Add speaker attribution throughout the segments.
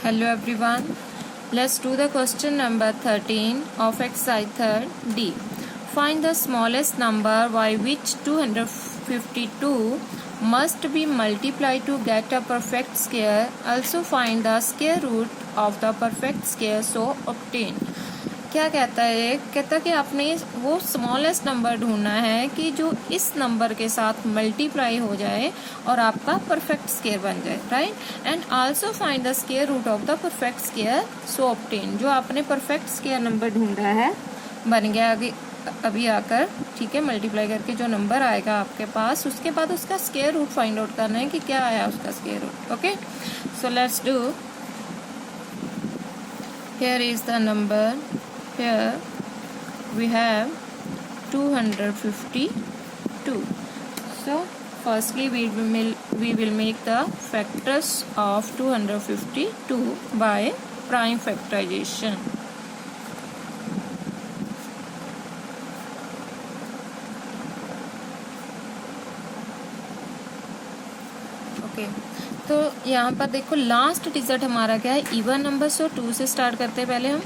Speaker 1: Hello everyone. Let's do the question number 13 of exercise 3rd D. Find the smallest number by which 252 must be multiplied to get a perfect square. Also find the square root of the perfect square so obtain. क्या कहता है कि आपने वो smallest number ढूंढना है कि जो इस नंबर के साथ मल्टीप्लाई हो जाए और आपका परफेक्ट स्क्वायर बन जाए, right. And also find the square root of the perfect square so obtain. जो आपने परफेक्ट स्क्वायर नंबर ढूंढा है बन गया आगे अभी आकर, ठीक है। मल्टीप्लाई करके जो नंबर आएगा आपके पास उसके बाद उसका स्क्वायर रूट फाइंड आउट करना है कि क्या आया उसका square root. Okay, so let's do. Here is the number. Here we have 252. So firstly we will make the factors of 252 by prime factorization. Okay, तो यहाँ पर देखो लास्ट डिजिट हमारा क्या है, इवन नंबर। सो 2 से स्टार्ट करते हैं पहले हम।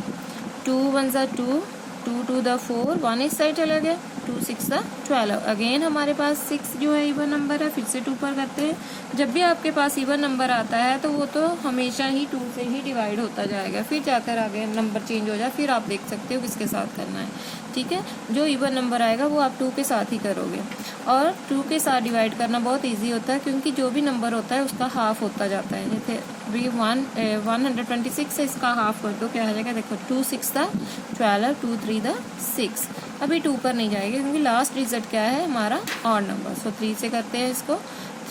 Speaker 1: 2 1 ज़ा 2, 2 2 दा 4, 1 इस साइड चला गया, 2 6 दा 12। अगेन हमारे पास 6 जो है इवन नंबर है, फिर से 2 पर करते हैं। जब भी आपके पास इवन नंबर आता है तो वो तो हमेशा ही 2 से ही डिवाइड होता जाएगा, फिर जाकर आगे नंबर चेंज हो जाए, फिर आप देख सकते हो किसके साथ करना है, ठीक है। जो इवन नंबर आएगा वो आप 2 के साथ ही करोगे। और 2 के साथ डिवाइड करना बहुत ईजी होता है क्योंकि जो भी नंबर होता है उसका हाफ होता जाता है। जैसे अभी 126 से इसका हाफ कर दो, क्या आ जाएगा, देखो 2 6 दा 12, 2 3 दा 6। अभी 2 पर नहीं जाएगा क्योंकि लास्ट डिजिट क्या है हमारा ऑड नंबर। सो 3 से करते हैं इसको।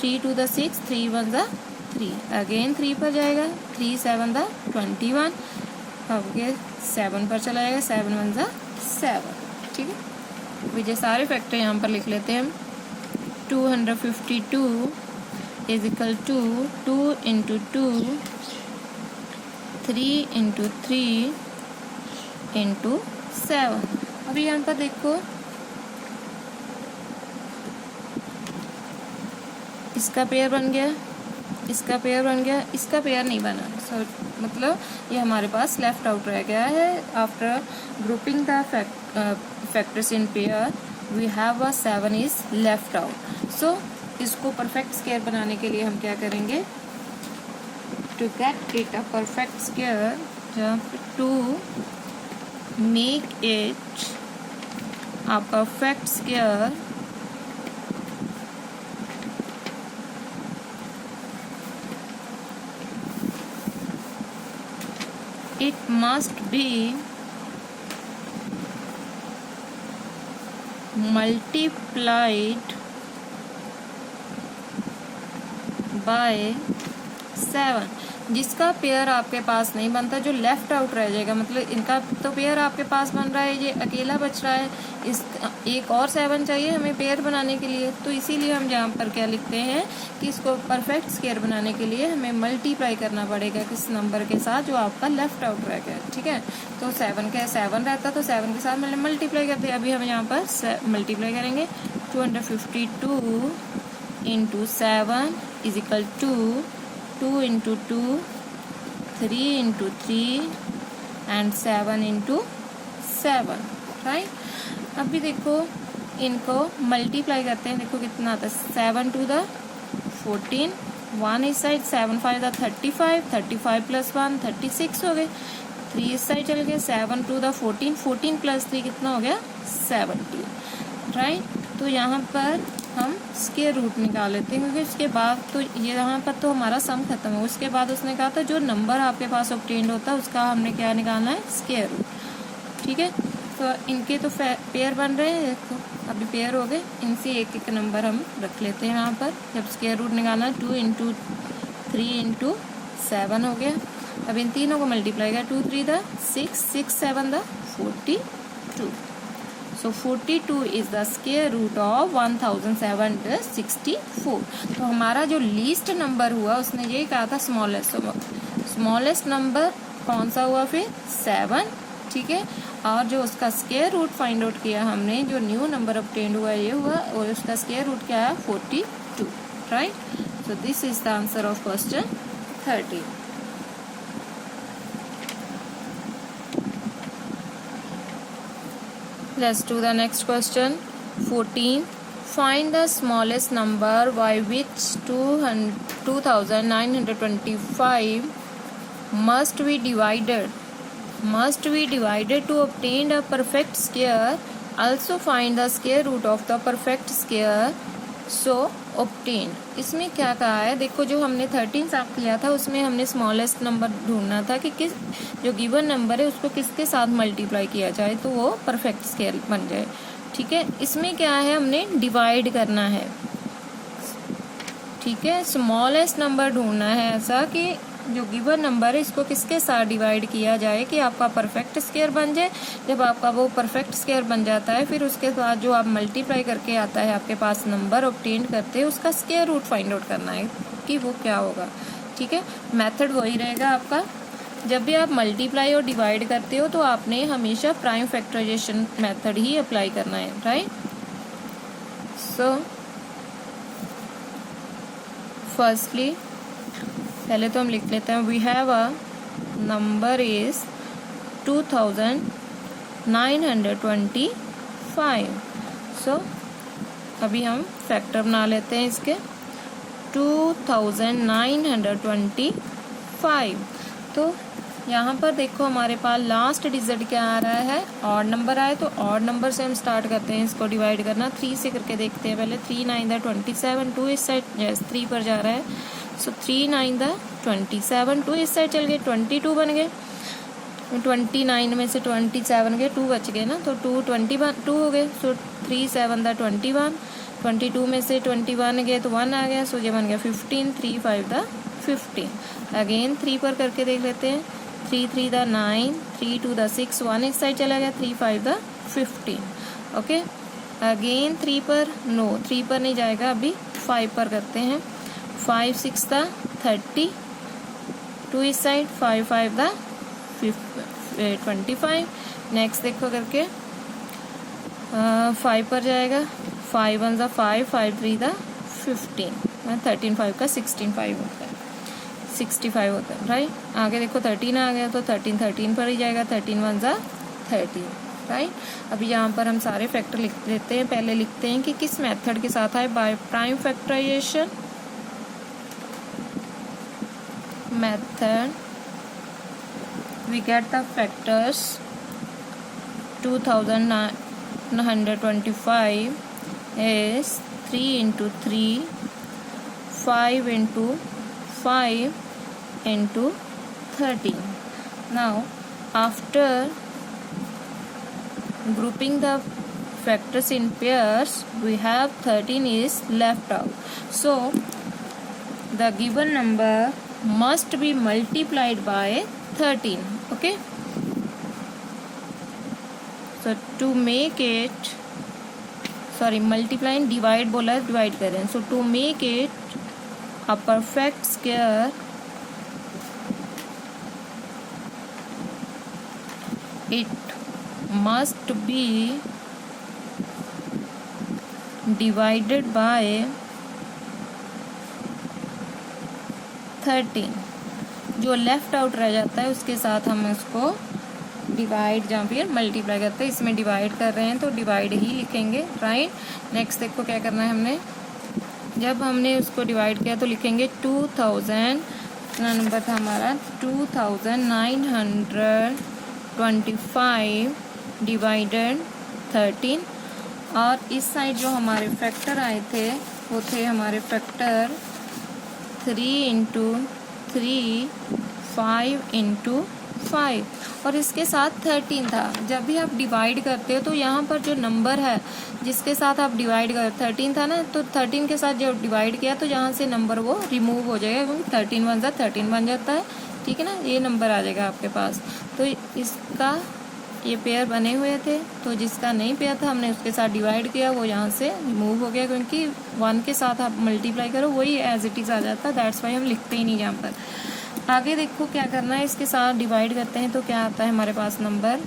Speaker 1: 3 2 दा 6, 3 1 दा 3। अगेन 3 पर जाएगा, 3 7 दा 21। अब ये 7 पर चला जाएगा, 7 1 दा 7, ठीक है। मुझे सारे फैक्टर यहाँ पर लिख लेते हैं हम। 252 is equal to 2 into 2, 3 into 3 into 7। अभी यहाँ पर देखो इसका पेयर बन गया, इसका पेयर बन गया, इसका पेयर नहीं बना। सो मतलब ये हमारे पास लेफ्ट आउट रह गया है। After grouping the factors in pair we have a 7 is left out. So इसको परफेक्ट स्क्वायर बनाने के लिए हम क्या करेंगे, to get it a perfect square, to make it a perfect square it must be multiplied by 7। जिसका pair आपके पास नहीं बनता, जो लेफ्ट आउट रह जाएगा, मतलब इनका तो पेयर आपके पास बन रहा है, ये अकेला बच रहा है, इस एक और 7 चाहिए हमें पेयर बनाने के लिए। तो इसीलिए हम यहाँ पर क्या लिखते हैं कि इसको परफेक्ट स्क्वायर बनाने के लिए हमें मल्टीप्लाई करना पड़ेगा किस नंबर के साथ जो आपका लेफ्ट आउट रह गया, ठीक है। तो 7 रहता तो 7 के साथ मैंने मल्टीप्लाई करते। अभी हम यहाँ पर मल्टीप्लाई करेंगे। 252 into 7 is equal to 2 into 2, 3 into 3 and 7 into 7, right. अभी देखो इनको मल्टीप्लाई करते हैं, देखो कितना आता है। 7 2 दा 14, 1 इस साइड, 7 5 दा 35, 35 प्लस 1 36 हो गए। 3 इस साइड चल गए, 7 2 दा 14, 14 प्लस 3 कितना हो गया, 70, राइट। तो यहाँ पर हम स्क्वायर रूट निकाल लेते हैं क्योंकि उसके बाद तो ये यहाँ पर तो हमारा सम खत्म है। उसके बाद उसने कहा था जो नंबर आपके पास ऑब्टेन्ड होता है उसका हमने क्या निकालना है, स्क्वायर रूट, ठीक है। तो इनके तो पेयर बन रहे हैं, देखो अभी पेयर हो गए। इनसे एक एक नंबर हम रख लेते हैं यहाँ पर। जब स्क्वायर रूट निकालना है 2 इंटू 3 इंटू 7 हो गया। अब इन तीनों को मल्टीप्लाई किया, 2 3 दा 6, 6 7 दा 42। So 42 is the square root of 1764। तो हमारा जो लीस्ट नंबर हुआ उसने यही कहा था स्मॉलेस्ट नंबर कौन सा हुआ, फिर 7, ठीक है। और जो उसका स्क्वायर रूट फाइंड आउट किया हमने, जो न्यू नंबर ऑब्टेन्ड हुआ ये हुआ, और उसका स्क्वायर रूट क्या है, 42, right. So this is the answer of question 13. Let's do the next question. 14. Find the smallest number by which 2925 must be divided to obtain a perfect square. Also find the square root of the perfect square so obtained. इसमें क्या कहा है, देखो जो हमने 13 साफ किया था उसमें हमने स्मॉलेस्ट नंबर ढूंढना था कि किस जो गिवन नंबर है उसको किसके साथ मल्टीप्लाई किया जाए तो वो परफेक्ट स्क्वायर बन जाए। ठीक है, इसमें क्या है, हमने डिवाइड करना है। ठीक है, स्मॉलेस्ट नंबर ढूंढना है ऐसा कि जो गिवन नंबर है इसको किसके साथ डिवाइड किया जाए कि आपका परफेक्ट स्क्वायर बन जाए। जब आपका वो परफेक्ट स्क्वायर बन जाता है फिर उसके बाद जो आप मल्टीप्लाई करके आता है आपके पास नंबर ऑब्टेन करते हैं उसका स्क्वायर रूट फाइंड आउट करना है कि वो क्या होगा। ठीक है, मेथड वही रहेगा आपका। जब भी आप मल्टीप्लाई और डिवाइड करते हो तो आपने हमेशा प्राइम फैक्टराइजेशन मेथड ही अप्लाई करना है, राइट। सो फर्स्टली पहले तो हम लिख लेते हैं, we have a number is 2925। So अभी हम फैक्टर बना लेते हैं इसके 2925। तो यहाँ पर देखो हमारे पास लास्ट डिजिट क्या आ रहा है, ऑड नंबर आए तो ऑड नंबर से हम स्टार्ट करते हैं इसको डिवाइड करना। 3 से करके देखते हैं पहले। 3 9 27, 2 इस साइड 3 पर जा रहा है। सो 3 9 27, 2 इस साइड चल गए 22 बन गए। 29 में से 27 गए 2 बच गए ना, तो 22 हो गए। सो 3 7 21, 22 में से 21 गए तो 1 आ गया। सो ये बन गया 15, 3 5 15। अगेन 3 पर करके देख लेते हैं। 3 3 9, 3 2 6, 1 इस साइड चला गया। 3 5 15। ओके, अगेन 3 पर, नो 3 पर नहीं जाएगा, अभी 5 पर करते हैं। 5 6 30, 2 इस साइड, 5 5 25। नेक्स्ट देखो करके 5 पर जाएगा। 5 1 5, 5 3 15, 13 5 का 16 5 होता है, 65 होता है, राइट। आगे देखो 13 आ गया तो 13 पर ही जाएगा। 13 1 13, राइट। अभी यहाँ पर हम सारे फैक्टर लिख लेते हैं। पहले लिखते हैं कि किस मेथड के साथ है, by prime factorisation method we get the factors 2925 is 3 into 3, 5 into 5 into 13. Now after grouping the factors in pairs we have 13 is left out, so the given number must be multiplied by 13. Okay, so to make it, sorry, multiply and divide बोला है, divide करें। so to make it a perfect square it must be divided by 13। जो left out रह जाता है उसके साथ हम उसको डिवाइड जहाँ फिर मल्टीप्लाई करते हैं, इसमें डिवाइड कर रहे हैं तो डिवाइड ही लिखेंगे, राइट। नेक्स्ट देखो क्या करना है हमने, जब हमने उसको डिवाइड किया तो लिखेंगे 2000, कितना नंबर था हमारा 2925 डिवाइडेड 13। और इस साइड जो हमारे फैक्टर आए थे वो थे हमारे फैक्टर 3 into 3, 5 into 5 और इसके साथ 13 था। जब भी आप डिवाइड करते हो तो यहाँ पर जो नंबर है जिसके साथ आप डिवाइड कर, 13 था ना, तो 13 के साथ जब डिवाइड किया तो यहाँ से नंबर वो रिमूव हो जाएगा क्योंकि 13 1 13 बन जाता है। ठीक है ना, ये नंबर आ जाएगा आपके पास। तो इसका ये पेयर बने हुए थे तो जिसका नहीं पेयर था हमने उसके साथ डिवाइड किया, वो यहाँ से रिमूव हो गया क्योंकि 1 के साथ आप मल्टीप्लाई करो वही एज इट इज़ आ जाता है। दैट्स वाई हम लिखते ही नहीं यहाँ पर। आगे देखो क्या करना है, इसके साथ डिवाइड करते हैं तो क्या आता है हमारे पास नंबर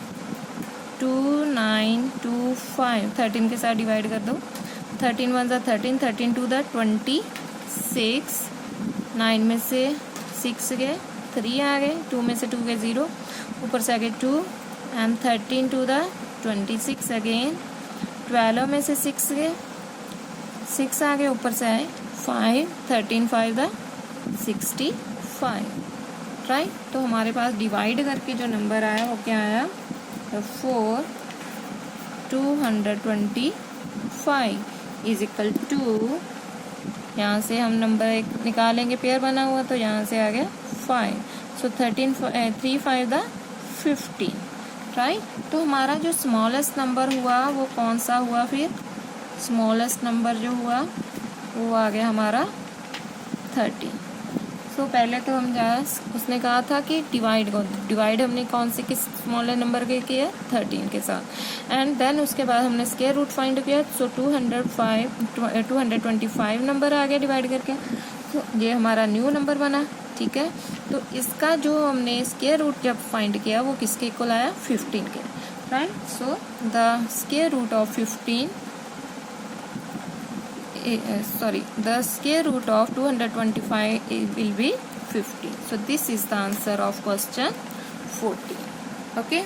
Speaker 1: 2925। 13 के साथ डिवाइड कर दो। 13 1 13, 13 2 26, 9 में से 6 गए 3 आ गए, 2 में से 2 गए 0, ऊपर से आ गए 2 एंड 13 2 26 अगेन, 12 में से 6 गए, 6 आगे, ऊपर से आए 5, 13 5 द 65, राइट। तो हमारे पास डिवाइड करके जो नंबर आया वो क्या आया, 4 225 इज इक्वल टू, यहाँ से हम नंबर एक निकालेंगे, पेयर बना हुआ, तो यहाँ से आ गया 5, सो 3 5 द 15, राइट। तो हमारा जो स्मॉलेस्ट नंबर हुआ वो कौन सा हुआ, फिर स्मॉलेस्ट नंबर जो हुआ वो आ गया हमारा 13। सो पहले तो हम उसने कहा था कि डिवाइड हमने कौन से किस स्मॉलर नंबर के किया, 13 के साथ, एंड देन उसके बाद हमने स्क्वायर रूट फाइंड किया। सो 225 नंबर आ गया डिवाइड करके, तो ये हमारा न्यू नंबर बना, ठीक है। तो इसका जो हमने स्क्वायर रूट जब फाइंड किया वो किसके इक्वल आया, 15 के, right. So the square root of 15 the square root of 225 will be 50. So this is the answer of question 14. Okay.